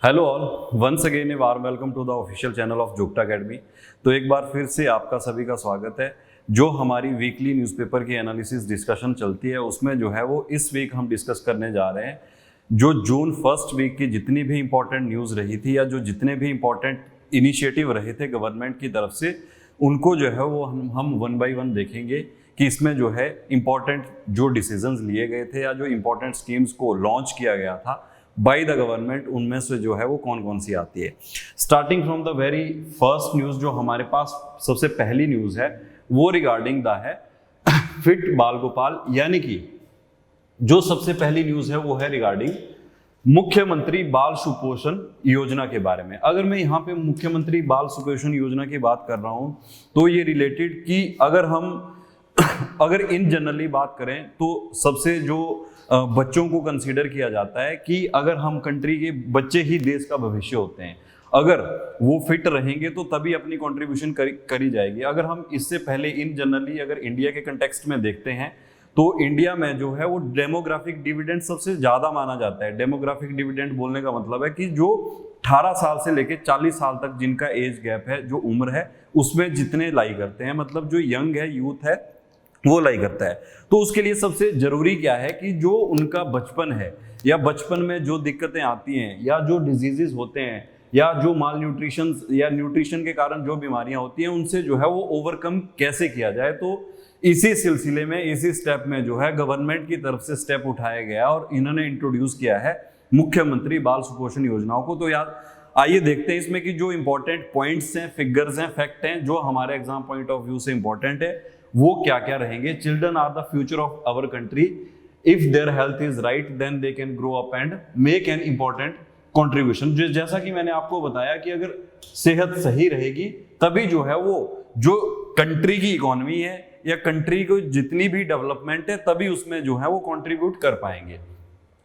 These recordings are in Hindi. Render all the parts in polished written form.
Hello all, once again a warm welcome to the official channel of Jugta academy. तो एक बार फिर से आपका सभी का स्वागत है। जो हमारी वीकली न्यूज़पेपर की एनालिसिस डिस्कशन चलती है उसमें जो है वो इस वीक हम डिस्कस करने जा रहे हैं जो जून फर्स्ट वीक की जितनी भी इंपॉर्टेंट न्यूज़ रही थी या जो जितने भी इंपॉर्टेंट इनिशिएटिव रहे थे गवर्नमेंट की तरफ से, उनको जो है वो हम वन बाय वन देखेंगे कि इसमें जो है इंपॉर्टेंट जो डिसीजंस लिए गए थे या जो इंपॉर्टेंट स्कीम्स को लॉन्च किया गया था बाय द गवर्नमेंट, उनमें से जो है वो कौन कौन सी आती है। Starting from the very first news, जो हमारे पास सबसे पहली न्यूज़ है वो रिगार्डिंग द है फिट बाल गोपाल, यानी कि जो सबसे पहली न्यूज़ है वो है रिगार्डिंग मुख्यमंत्री बाल सुपोषण योजना के बारे में। अगर मैं यहाँ पे मुख्यमंत्री बाल सुपोषण योजना की बात कर रहा हूँ तो ये रिलेटेड कि अगर इन जनरली बात करें तो सबसे जो बच्चों को कंसीडर किया जाता है कि अगर हम कंट्री के बच्चे ही देश का भविष्य होते हैं, अगर वो फिट रहेंगे तो तभी अपनी कंट्रीब्यूशन करी जाएगी। अगर हम इससे पहले इन जनरली अगर इंडिया के कंटेक्स्ट में देखते हैं तो इंडिया में जो है वो डेमोग्राफिक डिविडेंड सबसे ज़्यादा माना जाता है। डेमोग्राफिक डिविडेंड बोलने का मतलब है कि जो 18 साल से लेकर 40 साल तक जिनका एज गैप है, जो उम्र है, उसमें जितने लाई करते हैं, मतलब जो यंग है, यूथ है, वो लाई करता है। तो उसके लिए सबसे जरूरी क्या है कि जो उनका बचपन है या बचपन में जो दिक्कतें आती हैं या जो डिजीजेस होते हैं या जो माल न्यूट्रिशन या न्यूट्रिशन के कारण जो बीमारियां होती हैं, उनसे जो है वो ओवरकम कैसे किया जाए। तो इसी सिलसिले में, इसी स्टेप में जो है गवर्नमेंट की तरफ से स्टेप उठाया गया और इन्होंने इंट्रोड्यूस किया है मुख्यमंत्री बाल सुपोषण योजनाओं को। तो यार आइए देखते हैं इसमें कि जो इंपॉर्टेंट पॉइंट्स हैं, फिगर्स हैं, फैक्ट हैं, जो हमारे एग्जाम पॉइंट ऑफ व्यू से इंपॉर्टेंट है वो क्या क्या रहेंगे। Children are the future of our country. If their health is right then they can grow up and make an important contribution. जैसा कि मैंने आपको बताया कि अगर सेहत सही रहेगी तभी जो है वो जो कंट्री की इकोनॉमी है या कंट्री को जितनी भी डेवलपमेंट है तभी उसमें जो है वो कंट्रीब्यूट कर पाएंगे।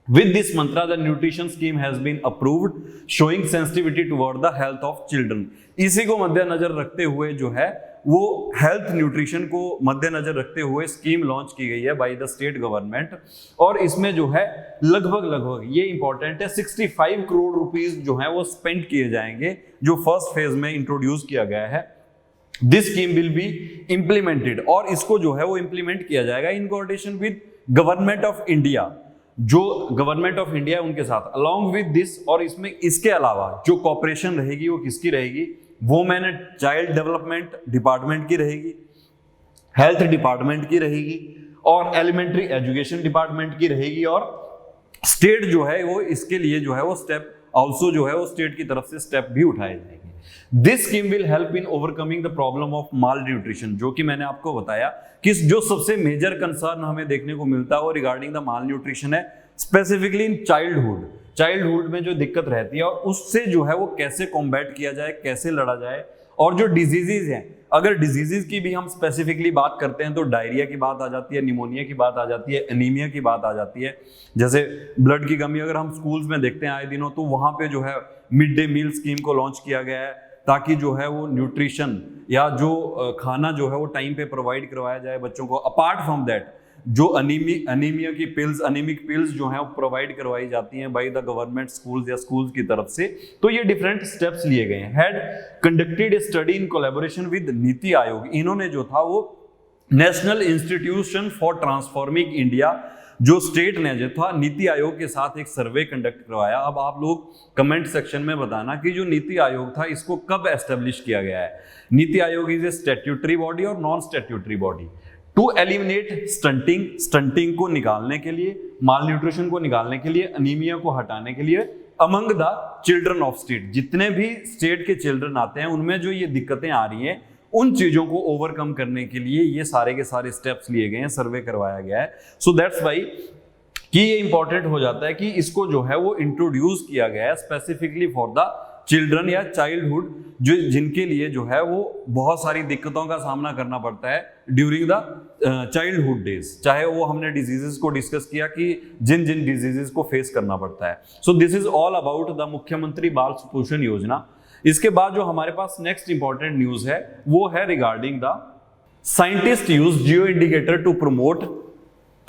With this mantra, the nutrition scheme has been approved, showing sensitivity toward the health of children. इसी को मद्देनजर रखते हुए जो है वो हेल्थ न्यूट्रिशन को मद्देनजर रखते हुए स्कीम लॉन्च की गई है बाय द स्टेट गवर्नमेंट। और इसमें जो है लगभग ये इंपॉर्टेंट है 65 करोड़ रुपीस जो है वो स्पेंड किए जाएंगे, जो फर्स्ट फेज में इंट्रोड्यूस किया गया है। This scheme will be implemented, और इसको जो है वो इम्प्लीमेंट किया जाएगा in coordination with government of India. जो गवर्नमेंट ऑफ इंडिया उनके साथ अलॉन्ग विद दिस, और इसमें इसके अलावा जो कॉपरेशन रहेगी वो किसकी रहेगी, women and child development department की रहेगी, हेल्थ डिपार्टमेंट की रहेगी और एलिमेंट्री एजुकेशन डिपार्टमेंट की रहेगी। और स्टेट जो है वो इसके लिए जो है वो स्टेप ऑल्सो जो है वो स्टेट की तरफ से स्टेप भी उठाए जाएंगे। This scheme will help in overcoming the problem of mall nutrition, जो कि मैंने आपको बताया कि जो सबसे मेजर कंसर्न हमें देखने को मिलता है वो रिगार्डिंग द माल न्यूट्रिशन है, स्पेसिफिकली इन चाइल्डहुड में जो दिक्कत रहती है और उससे जो है वो कैसे कॉम्बैट किया जाए, कैसे लड़ा जाए। और जो डिजीजेज हैं, अगर डिजीजेज की भी हम स्पेसिफिकली बात करते हैं तो डायरिया की बात आ जाती है, निमोनिया की बात आ जाती है, एनीमिया की बात आ जाती है। जैसे ब्लड की कमी अगर हम स्कूल्स में देखते हैं आए दिनों, तो वहां पे जो है मिड डे मील स्कीम को लॉन्च किया गया है ताकि जो है वो न्यूट्रिशन या जो खाना जो है वो टाइम पे प्रोवाइड करवाया जाए बच्चों को। अपार्ट फ्रॉम दैट जो अनीमिया की पिल्स, अनीमिक पिल्स जो हैं वो प्रोवाइड करवाई जाती हैं बाय द गवर्नमेंट स्कूल्स या स्कूल्स की तरफ से। तो ये डिफरेंट स्टेप्स लिए गए हैं। Had conducted A study in collaboration with NITI Aayog, इन्होंने जो था वो national institution for transforming India, जो स्टेट ने जो था नीति आयोग के साथ एक सर्वे कंडक्ट करवाया। अब आप लोग कमेंट सेक्शन में बताना कि जो नीति आयोग था इसको कब एस्टेब्लिश किया गया है। NITI Aayog is a statutory body और non statutory body to eliminate stunting को निकालने के लिए, माल न्यूट्रिशन को निकालने के लिए, अनीमिया को हटाने के लिए among the children of state. जितने भी स्टेट के चिल्ड्रन आते हैं उनमें जो ये दिक्कतें आ रही हैं उन चीजों को ओवरकम करने के लिए ये सारे के सारे स्टेप्स लिए गए हैं, सर्वे करवाया गया है। सो दैट्स वाई कि ये इंपॉर्टेंट हो जाता है कि इसको जो है वो इंट्रोड्यूस किया गया है स्पेसिफिकली फॉर द चिल्ड्रन या चाइल्डहुड, जो जिनके लिए जो है वो बहुत सारी दिक्कतों का सामना करना पड़ता है ड्यूरिंग द चाइल्डहुड डेज। चाहे वो हमने डिजीजेस को डिस्कस किया कि जिन जिन डिजीजेस को फेस करना पड़ता है। सो this is all about the मुख्यमंत्री बाल सुपोषण योजना। इसके बाद जो हमारे पास नेक्स्ट इंपॉर्टेंट न्यूज है वो है regarding the scientist use geo indicator to promote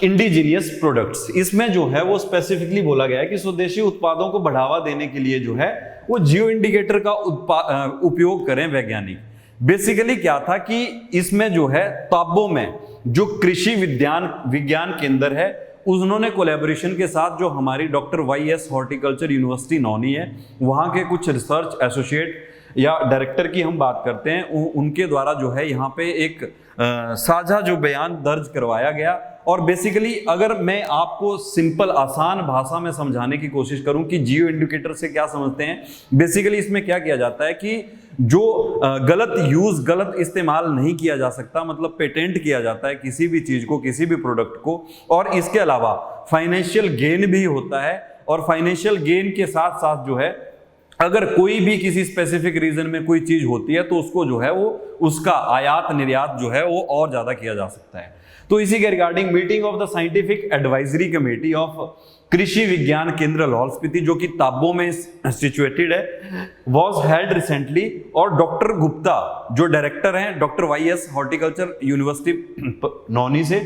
indigenous products, इसमें जो है वो स्पेसिफिकली बोला गया है कि स्वदेशी उत्पादों को बढ़ावा देने के लिए जो है वो जियो इंडिकेटर का उपयोग करें वैज्ञानिक। बेसिकली क्या था कि इसमें जो है ताबो में जो कृषि विज्ञान केंद्र है उन्होंने कोलैबोरेशन के साथ जो हमारी डॉक्टर वाई.एस. हॉर्टिकल्चर यूनिवर्सिटी नौनी है, वहाँ के कुछ रिसर्च एसोसिएट या डायरेक्टर की हम बात करते हैं, उनके द्वारा जो है यहाँ पे एक साझा जो बयान दर्ज करवाया गया। और बेसिकली अगर मैं आपको सिंपल आसान भाषा में समझाने की कोशिश करूं कि जियो इंडिकेटर से क्या समझते हैं, बेसिकली इसमें क्या किया जाता है कि जो गलत इस्तेमाल नहीं किया जा सकता, मतलब पेटेंट किया जाता है किसी भी चीज को, किसी भी प्रोडक्ट को, और इसके अलावा फाइनेंशियल गेन भी होता है। और फाइनेंशियल गेन के साथ साथ जो है अगर कोई भी किसी स्पेसिफिक रीजन में कोई चीज होती है तो उसको जो है वो उसका आयात निर्यात जो है वो और ज्यादा किया जा सकता है। तो इसी के regarding meeting of the scientific advisory committee of कृषि विज्ञान केंद्र लाहौल स्पीति, जो कि ताबो में सिचुएटेड है, वॉज हेल्ड रिसेंटली। और डॉक्टर गुप्ता जो डायरेक्टर हैं डॉक्टर वाई.एस. हॉर्टिकल्चर यूनिवर्सिटी नौनी से,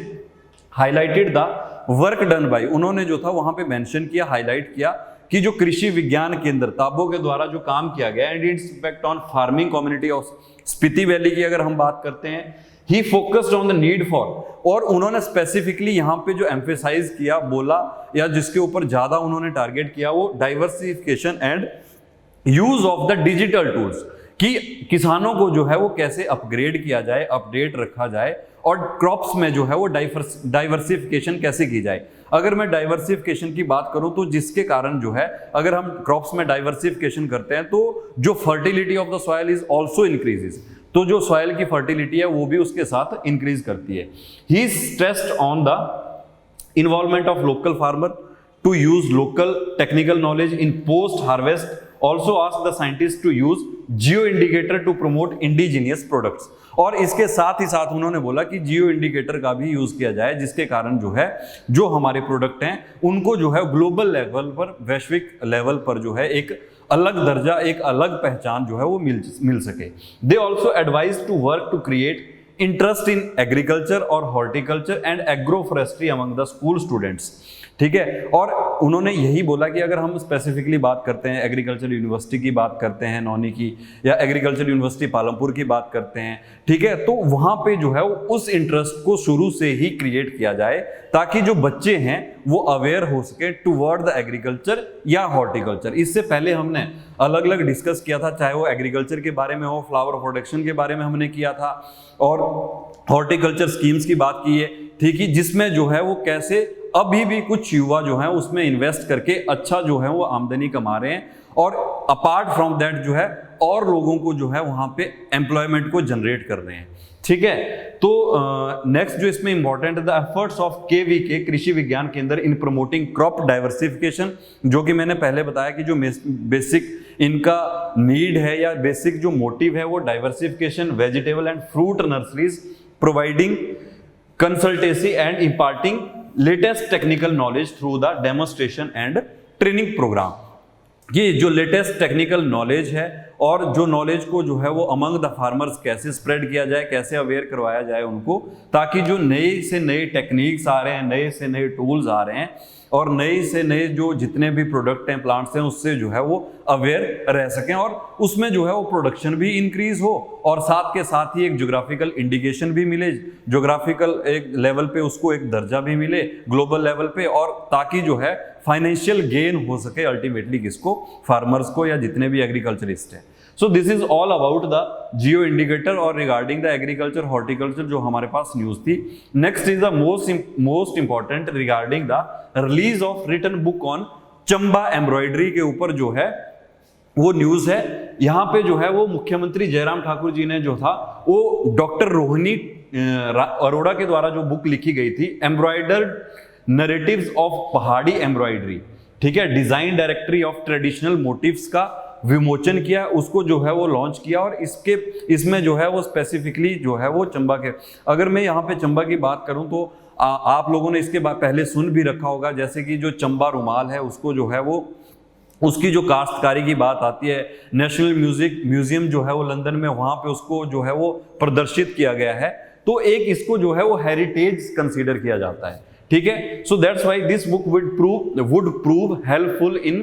highlighted the work done by, उन्होंने जो था वहां पे मेंशन किया, हाईलाइट किया कि जो कृषि विज्ञान केंद्र ताबो के द्वारा जो काम किया गया and its impact on farming community of Spiti valley की अगर हम बात करते हैं, he focused on the need for, और उन्होंने स्पेसिफिकली यहाँ पे जो एम्फेसाइज किया, बोला, या जिसके ऊपर ज्यादा उन्होंने टारगेट किया वो diversification and use of the digital tools, कि किसानों को जो है वो कैसे अपग्रेड किया जाए, अपडेट रखा जाए, और क्रॉप्स में जो है वो डाइवर्सिफिकेशन कैसे की जाए। अगर मैं डाइवर्सिफिकेशन की बात करूं तो जिसके कारण जो है अगर हम क्रॉप्स में डाइवर्सिफिकेशन करते हैं तो जो fertility of the soil is also increases, तो जो सॉइल की फर्टिलिटी है वो भी उसके साथ इंक्रीज करती है। He stressed on the involvement of local farmer to use local technical knowledge in post harvest, also ask the scientists to use geo indicator to promote indigenous products। और इसके साथ ही साथ उन्होंने बोला कि जियो इंडिकेटर का भी यूज किया जाए, जिसके कारण जो है जो हमारे प्रोडक्ट हैं उनको जो है ग्लोबल लेवल पर, वैश्विक लेवल पर जो है एक अलग दर्जा, एक अलग पहचान जो है वो मिल सके। They also advise to work to create interest in agriculture और horticulture and agro forestry among the school students, ठीक है। और उन्होंने यही बोला कि अगर हम स्पेसिफिकली बात करते हैं एग्रीकल्चर यूनिवर्सिटी की बात करते हैं नौनी की, या एग्रीकल्चर यूनिवर्सिटी पालमपुर की बात करते हैं, ठीक है, तो वहां पे जो है उस इंटरेस्ट को शुरू से ही क्रिएट किया जाए ताकि जो बच्चे हैं वो अवेयर हो सके टुवर्ड द एग्रीकल्चर या हॉर्टिकल्चर। इससे पहले हमने अलग अलग डिस्कस किया था, चाहे वो एग्रीकल्चर के बारे में हो, फ्लावर प्रोडक्शन के बारे में हमने किया था, और हॉर्टिकल्चर स्कीम्स की बात की है, ठीक है, जिसमें जो है वो कैसे अभी भी कुछ युवा जो है उसमें इन्वेस्ट करके अच्छा जो है वो आमदनी कमा रहे हैं, और अपार्ट फ्रॉम दैट जो है और लोगों को जो है वहां पे एम्प्लॉयमेंट को जनरेट कर रहे हैं, ठीक है। तो नेक्स्ट जो इसमें इंपॉर्टेंट है, द एफर्ट्स ऑफ केवीके कृषि विज्ञान केंद्र इन प्रमोटिंग क्रॉप डाइवर्सिफिकेशन, जो कि मैंने पहले बताया कि जो बेसिक इनका नीड है या बेसिक जो मोटिव है वो diversification, vegetable and fruit nurseries, providing consultancy and imparting latest technical knowledge through the demonstration and training programme. ये जो लेटेस्ट टेक्निकल नॉलेज है और जो नॉलेज को जो है वो अमंग द फार्मर्स कैसे स्प्रेड किया जाए, कैसे अवेयर करवाया जाए उनको, ताकि जो नए से नए टेक्निक्स आ रहे हैं, नए से नए टूल्स आ रहे हैं, और नए से नए जो जितने भी प्रोडक्ट हैं, प्लांट्स हैं, उससे जो है वो अवेयर रह सकें, और उसमें जो है वो प्रोडक्शन भी इंक्रीज हो, और साथ के साथ ही एक ज्योग्राफिकल इंडिकेशन भी मिले, ज्योग्राफिकल एक लेवल पे उसको एक दर्जा भी मिले ग्लोबल लेवल पे, और ताकि जो है फाइनेंशियल गेन हो सके अल्टीमेटली किसको, फार्मर्स को या जितने भी एग्रीकल्चरिस्ट हैं। So this is all about the geo indicator और रिगार्डिंग द एग्रीकल्चर हॉर्टिकल्चर जो हमारे पास न्यूज थी। Next is the most important regarding the release of written book on Chamba embroidery के ऊपर जो है वो न्यूज है। यहाँ पे जो है वो मुख्यमंत्री जयराम ठाकुर जी ने जो था वो डॉक्टर रोहिणी अरोड़ा के द्वारा जो बुक लिखी गई थी, embroidered narratives of Pahari embroidery, ठीक है, design directory of traditional motifs का विमोचन किया, उसको जो है वो लॉन्च किया, और इसमें जो है वो स्पेसिफिकली जो है वो चंबा के, अगर मैं यहाँ पे चंबा की बात करूँ तो आप लोगों ने इसके बाद पहले सुन भी रखा होगा, जैसे कि जो चंबा रुमाल है उसको जो है वो उसकी जो काश्तकारी की बात आती है, नेशनल म्यूजियम जो है वो लंदन में, वहाँ पे उसको जो है वो प्रदर्शित किया गया है, तो एक इसको जो है वो हेरिटेज कंसीडर किया जाता है, ठीक है। So that's why this book would prove helpful in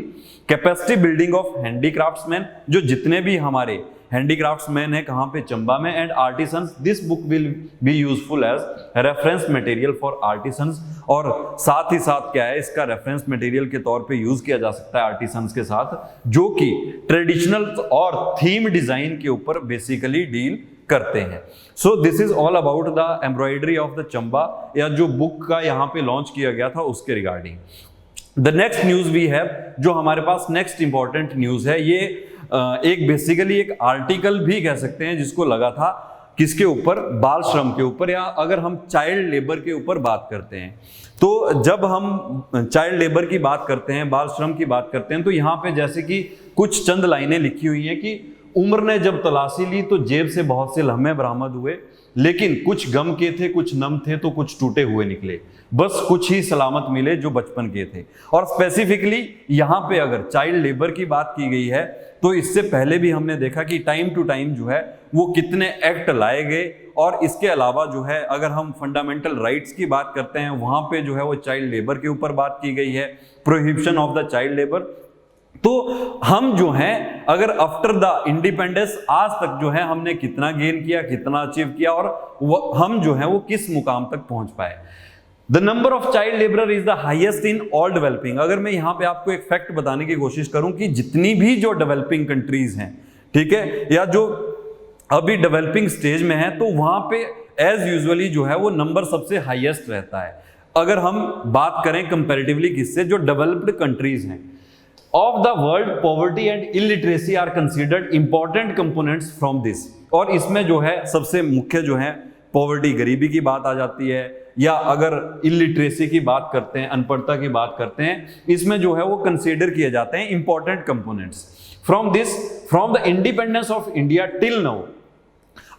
capacity building of handicraftsman, जो जितने भी हमारे हैंडीक्राफ्ट्समैन है कहाँ पे, चंबा में, and artisans. This book will be useful as reference material for artisans, और साथ ही साथ क्या है, इसका रेफरेंस मटेरियल के तौर पे यूज किया जा सकता है आर्टिसंस के साथ, जो कि ट्रेडिशनल और थीम डिजाइन के ऊपर बेसिकली डील करते हैं। So this is all about the embroidery of the Chamba, या जो बुक का यहाँ पे लॉन्च किया गया था उसके regarding. The next news we have, जो हमारे पास नेक्स्ट इंपॉर्टेंट न्यूज है, ये एक बेसिकली एक आर्टिकल भी कह सकते हैं जिसको लगा था किसके ऊपर, बाल श्रम के ऊपर, या अगर हम चाइल्ड लेबर के ऊपर बात करते हैं, तो जब हम चाइल्ड लेबर की बात करते हैं, बाल श्रम की बात करते हैं, तो यहाँ पे जैसे कि कुछ चंद लाइनें लिखी हुई हैं कि उम्र ने जब तलाशी ली तो जेब से बहुत से लम्हे बरामद हुए, लेकिन कुछ गम के थे, कुछ नम थे, तो कुछ टूटे हुए निकले, बस कुछ ही सलामत मिले जो बचपन के थे। और स्पेसिफिकली यहाँ पे अगर चाइल्ड लेबर की बात की गई है, तो इससे पहले भी हमने देखा कि टाइम टू टाइम जो है वो कितने एक्ट लाए गए, और इसके अलावा जो है अगर हम फंडामेंटल राइट्स की बात करते हैं, वहां पे जो है वो चाइल्ड लेबर के ऊपर बात की गई है, prohibition of the child labour. तो हम जो हैं अगर आफ्टर द इंडिपेंडेंस आज तक जो है हमने कितना गेन किया, कितना अचीव किया, और हम जो है वो किस मुकाम तक पहुंच पाए। The number of child labourer is the highest in all developing. अगर मैं यहाँ पे आपको एक फैक्ट बताने की कोशिश करूं कि जितनी भी जो डेवलपिंग कंट्रीज हैं, ठीक है, या जो अभी डेवलपिंग स्टेज में है, तो वहां पे एज यूजुअली जो है वो नंबर सबसे हाईएस्ट रहता है। अगर हम बात करें कंपैरेटिवली किससे, जो डेवलप्ड कंट्रीज हैं of the world, poverty and illiteracy are considered important components from this. और इसमें जो है सबसे मुख्य जो है पॉवर्टी, गरीबी की बात आ जाती है, या अगर इलिटरेसी की बात करते हैं, अनपढ़ता की बात करते हैं, इसमें जो है वो कंसीडर किए जाते हैं important components from the independence of India till now.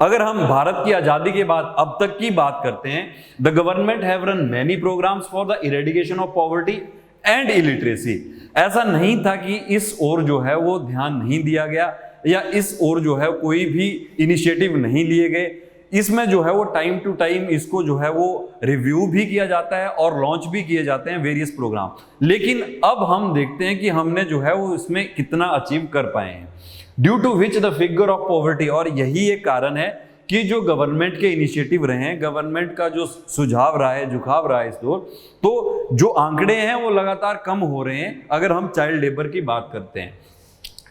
अगर हम भारत की आजादी के बाद अब तक की बात करते हैं, the government have run many programmes for the eradication of poverty and illiteracy. ऐसा नहीं था कि इस ओर जो है वो ध्यान नहीं दिया गया, या इस ओर जो है कोई भी इनिशिएटिव नहीं लिए गए। इसमें जो है वो टाइम टू टाइम इसको जो है वो रिव्यू भी किया जाता है और लॉन्च भी किए जाते हैं वेरियस प्रोग्राम। लेकिन अब हम देखते हैं कि हमने जो है वो इसमें कितना अचीव कर पाए हैं, due to which the figure of poverty. और यही एक कारण है कि जो गवर्नमेंट के इनिशिएटिव रहे हैं, गवर्नमेंट का जो सुझाव रहा है, झुकाव रहा है इस ओर, तो जो आंकड़े हैं वो लगातार कम हो रहे हैं अगर हम चाइल्ड लेबर की बात करते हैं।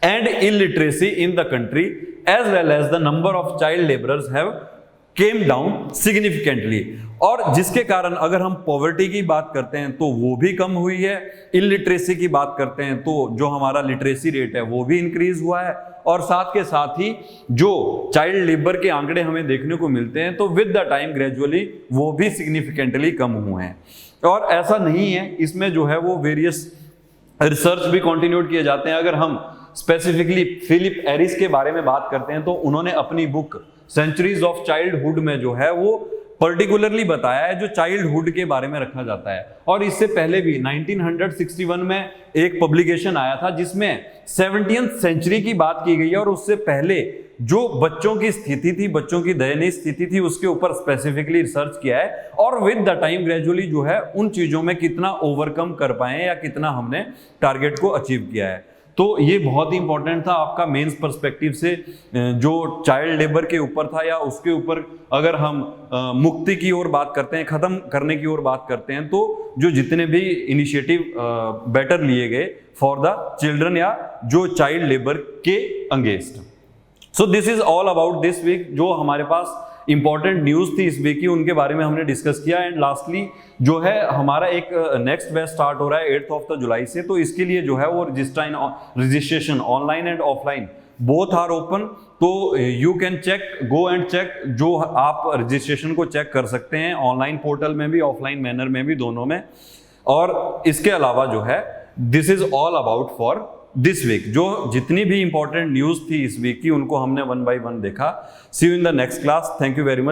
And illiteracy in the country as well as the number of child labourers have come down significantly. और जिसके कारण अगर हम पॉवर्टी की बात करते हैं तो वो भी कम हुई है, इलिटरेसी की बात करते हैं तो जो हमारा लिटरेसी रेट है वो भी इंक्रीज हुआ है, और साथ के साथ ही जो चाइल्ड लेबर के आंकड़े हमें देखने को मिलते हैं तो विद द टाइम ग्रेजुअली वो भी सिग्निफिकेंटली कम हुए हैं। और ऐसा नहीं है, इसमें जो है वो वेरियस रिसर्च भी कंटिन्यूड किए जाते हैं। अगर हम स्पेसिफिकली फिलिप एरिस के बारे में बात करते हैं तो उन्होंने अपनी बुक सेंचुरीज ऑफ चाइल्डहुड में जो है वो पर्टिकुलरली बताया है जो चाइल्डहुड के बारे में रखा जाता है। और इससे पहले भी 1961 में एक पब्लिकेशन आया था जिसमें 17वीं सेंचुरी की बात की गई है, और उससे पहले जो बच्चों की स्थिति थी, बच्चों की दयनीय स्थिति थी, उसके ऊपर स्पेसिफिकली रिसर्च किया है। और विद द टाइम ग्रेजुअली जो है उन चीजों में कितना ओवरकम कर पाए या कितना हमने टारगेट को अचीव किया है। तो ये बहुत ही इंपॉर्टेंट था आपका मेंस पर्सपेक्टिव से, जो चाइल्ड लेबर के ऊपर था, या उसके ऊपर अगर हम मुक्ति की ओर बात करते हैं, खत्म करने की ओर बात करते हैं, तो जो जितने भी इनिशिएटिव बेटर लिए गए फॉर द चिल्ड्रन या जो चाइल्ड लेबर के against. So this is all about this week. जो हमारे पास इंपॉर्टेंट न्यूज थी इस वीक की, उनके बारे में हमने डिस्कस किया। एंड लास्टली जो है हमारा एक नेक्स्ट बैच स्टार्ट हो रहा है 8 ऑफ द जुलाई से, तो इसके लिए जो है वो registration online and offline both are open. तो you can check, go and check, जो आप रजिस्ट्रेशन को चेक कर सकते हैं ऑनलाइन पोर्टल में भी, ऑफलाइन मैनर में भी, दोनों में। और इसके अलावा जो है this is all about for this week. जो जितनी भी इंपॉर्टेंट न्यूज थी इस वीक की उनको हमने 1 by 1 देखा। See you in the next class. Thank you very much.